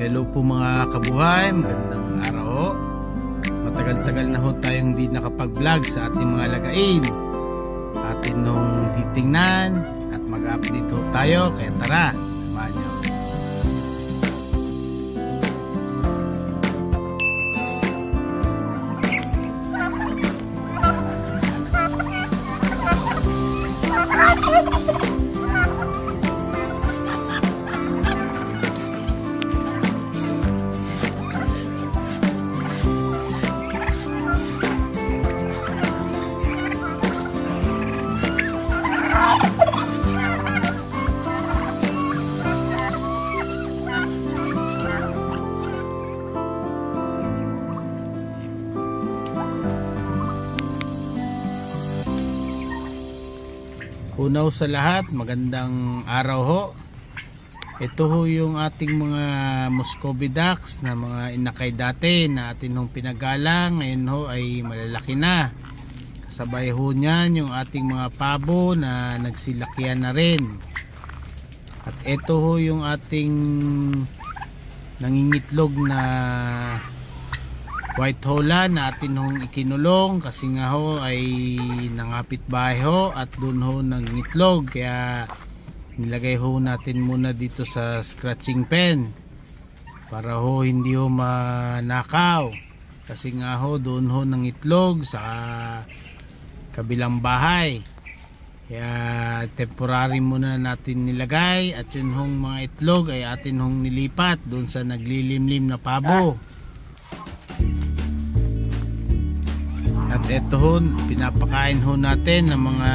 Hello po mga kabuhay, magandang araw ho. Matagal-tagal na ho tayong hindi nakapag-vlog sa ating mga lagain. Atin nung titingnan at mag-update ho tayo, kaya tara, samahan nyo. Unaw sa lahat, magandang araw ho. Ito ho yung ating mga Muscovy ducks na mga inakay dati na atin hong pinagalang. Ngayon ho ay malalaki na. Kasabay ho niyan yung ating mga pabo na nagsilakihan na rin. At ito ho yung ating nangingitlog na white Holland na atin hong ikinulong kasi nga ho ay nangapit bahay ho at dun ho nangingitlog, kaya nilagay ho natin muna dito sa scratching pen para ho hindi ho manakaw kasi nga ho dun ho nangitlog sa kabilang bahay, kaya temporary muna natin nilagay at yun hong mga itlog ay atin hong nilipat dun sa naglilimlim na pabo. At ito ho, pinapakain ho natin ng mga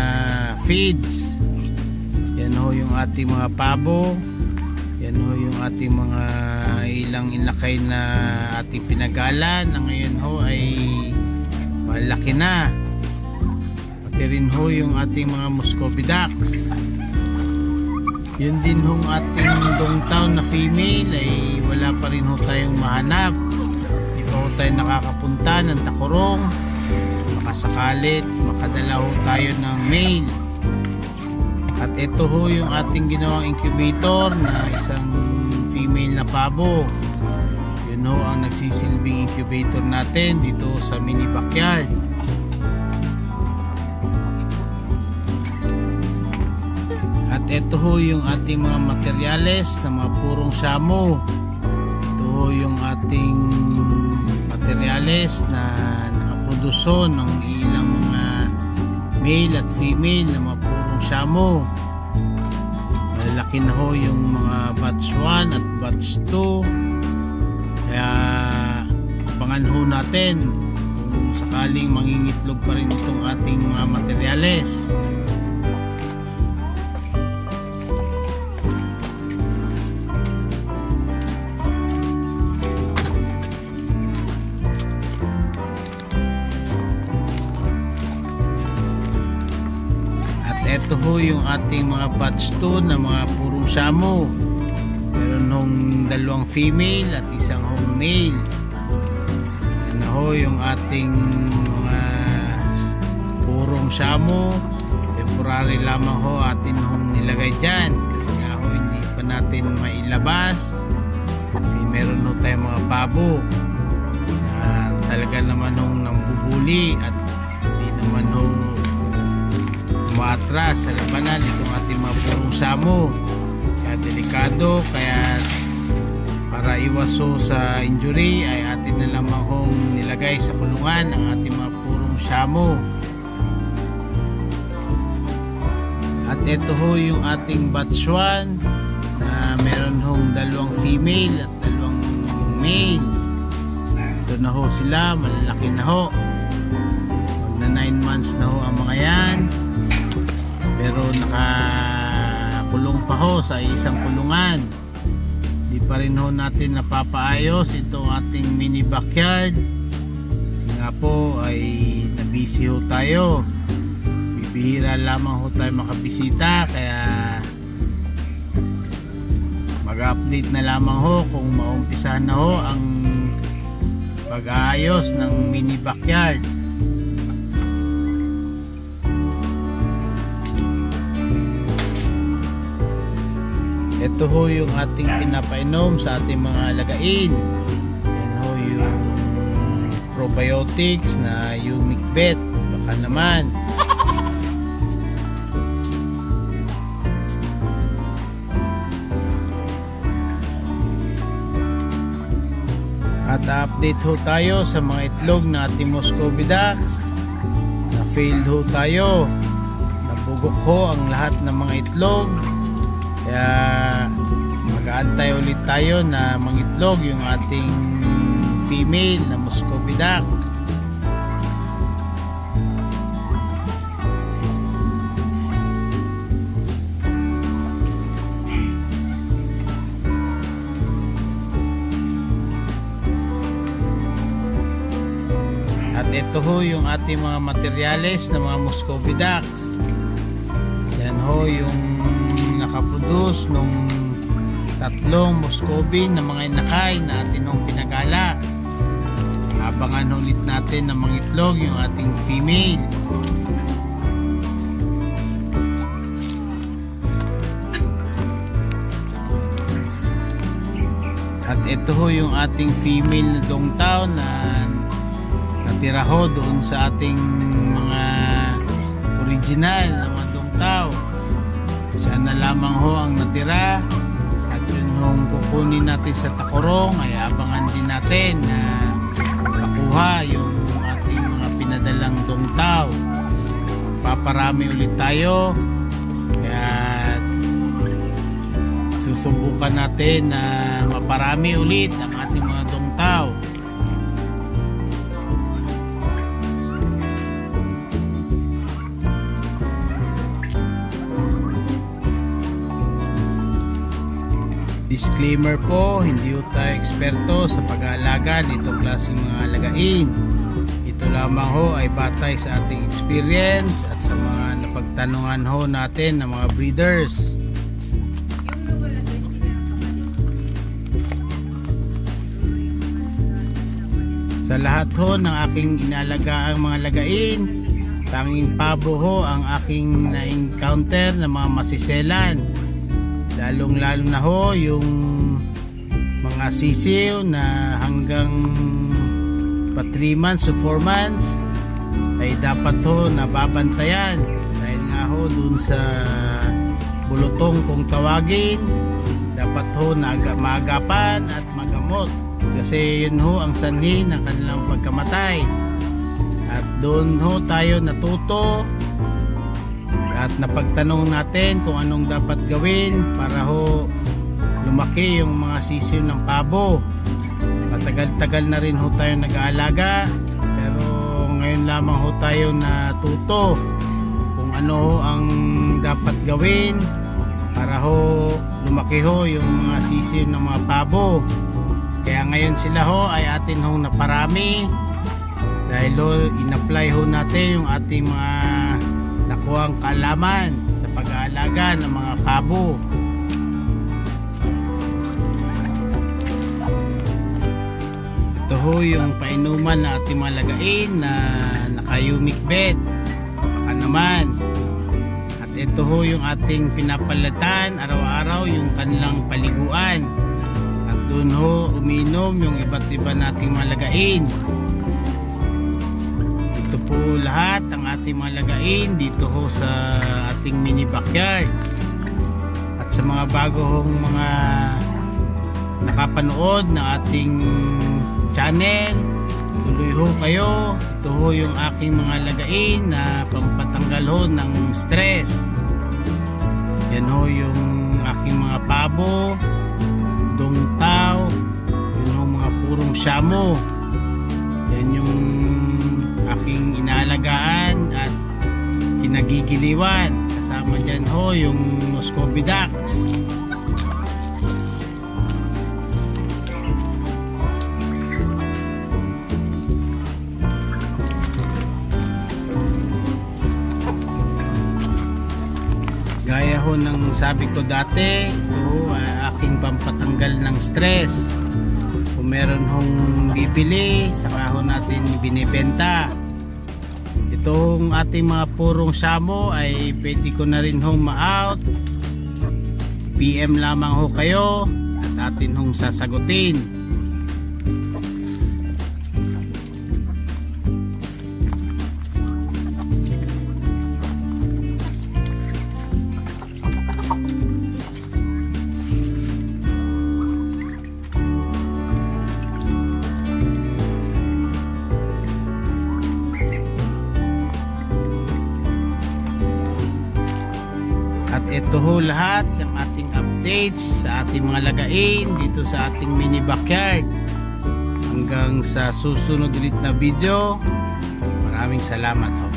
feeds. Yan ho yung ating mga pabo. Yan ho yung ating mga ilang inakay na ating pinagalan na ngayon ho ay malaki na. Pati rin ho yung ating mga Muscovy ducks. Yun din ho ating dongtown na female ay wala pa rin ho tayong mahanap. Di pa ho tayo nakakapunta ng Tacorong. Makasakalit makadala ho tayo ng male. At ito ho yung ating ginawang incubator na isang female na pabo. Yun ho ang nagsisilbing incubator natin dito sa mini backyard. At ito ho yung ating mga materyales na mga purong shamu. Ito ho yung ating materyales na produsyon ng ilang mga male at female na mga purong shamu. Malalaki na ho yung mga batch 1 at batch 2, kaya abangan ho natin kung sakaling mangingitlog pa rin itong ating mga materyales. Ito ho yung ating mga batch 2 na mga purong shamu. Meron hong dalawang female at isang hong male. Yan na ho yung ating mga purong shamu. Temporary lamang ho atin hong nilagay dyan kasi nga ho hindi pa natin mailabas kasi meron ho tayong mga pabo na talaga naman hong nambubuli at hindi naman ho maatras sa labanan itong ating mga purong shamu. Kaya delikado, kaya para iwaso sa injury ay atin na lamang hong nilagay sa kulungan ang ating mga purong shamu. At ito ho yung ating batch 1 na meron hong dalawang female at dalawang male. Ito na ho sila, malalaki na ho, mag na 9 months na ho ang mga yan, pero nakakulong pa ho sa isang kulungan. Di pa rin ho natin napapaayos ito ating mini backyard kasi nga po ay nabisi ho tayo, bibihira lamang ho tayo makabisita, kaya mag-update na lamang ho kung maumpisahan na ho ang pag-aayos ng mini backyard. Ito ho yung ating pinapainom sa ating mga lagain. Yan ho yung probiotics na Yumic Bet. Baka naman. At update ho tayo sa mga itlog na ating Muscovy ducks. Na-failed ho tayo. Napugok ho ang lahat ng mga itlog. Kaya mag-aantay ulit tayo na mangitlog yung ating female na Muscovy duck. At ito ho yung ating mga materyales na mga Muscovy ducks. Yan ho yung nakaproduce nung tatlong Muscovy na mga inakay na atin nung pinagala. Abangan ulit natin na mangitlog yung ating female. At ito ho yung ating female na dongtaw na natira ho doon sa ating mga original na mga dongtaw. Siya na lamang ho ang natira. At yun hong kukunin natin sa takurong ay abangan din natin na makuha yung ating mga pinadalang dongtaw. Paparami ulit tayo. Kaya susubukan natin na maparami ulit ang ating mga dongtaw. Disclaimer po, hindi tayo eksperto sa pag-aalaga nitong klaseng mga alagain. Ito lamang ho ay batay sa ating experience at sa mga napagtanungan ho natin ng mga breeders. Sa lahat ho ng aking inalagaang mga lagain, tanging pabo ho ang aking na-encounter na mga masiselan. Lalong-lalo na ho yung mga sisiw na hanggang pa 3 months o 4 months ay dapat ho nababantayan dahil nga ho dun sa bulutong kung tawagin, dapat ho maagapan at magamot kasi yun ho ang sanhi ng kanilang pagkamatay. At doon ho tayo natuto at napagtanong natin kung anong dapat gawin para ho lumaki yung mga sisiw ng pabo. Matagal-tagal na rin ho tayo nag-aalaga, pero ngayon lamang ho tayo natuto kung ano ho ang dapat gawin para ho lumaki ho yung mga sisiw ng mga pabo. Kaya ngayon sila ho ay atin hong naparami dahil ho in-apply ho natin yung ating mga nakuhang kaalaman sa pag-aalaga ng mga pabo. Ito ho yung painuman na ating mga lagain na naka-Yumic Bet. Baka naman. At ito ho yung ating pinapalatan araw-araw yung kanilang paliguan. At doon ho uminom yung iba't iba nating mga lagain. Ito po lahat ang ating mga lagain dito ho sa ating mini backyard. At sa mga bagong mga nakapanood na ating channel, tuloy ho kayo. Ito ho yung aking mga lagain na pampatanggal ho ng stress. Yan ho yung aking mga pabo, dongtaw, yun ho mga purong shamo. Yan yung aking inaalagaan at kinagigiliwan. Kasama dyan ho yung Muscovy ducks. Gaya ho ng sabi ko dati, ito aking pampatanggal ng stress. Kung meron hong bibili, saka ho natin binibenta. Itong ating mga purong shamo ay pwede ko na rin hong ma-out PM lamang ho kayo at atin hong sasagutin. At ito ho lahat ng ating updates sa ating mga lagain dito sa ating mini backyard. Hanggang sa susunod ulit na video. Maraming salamat ho.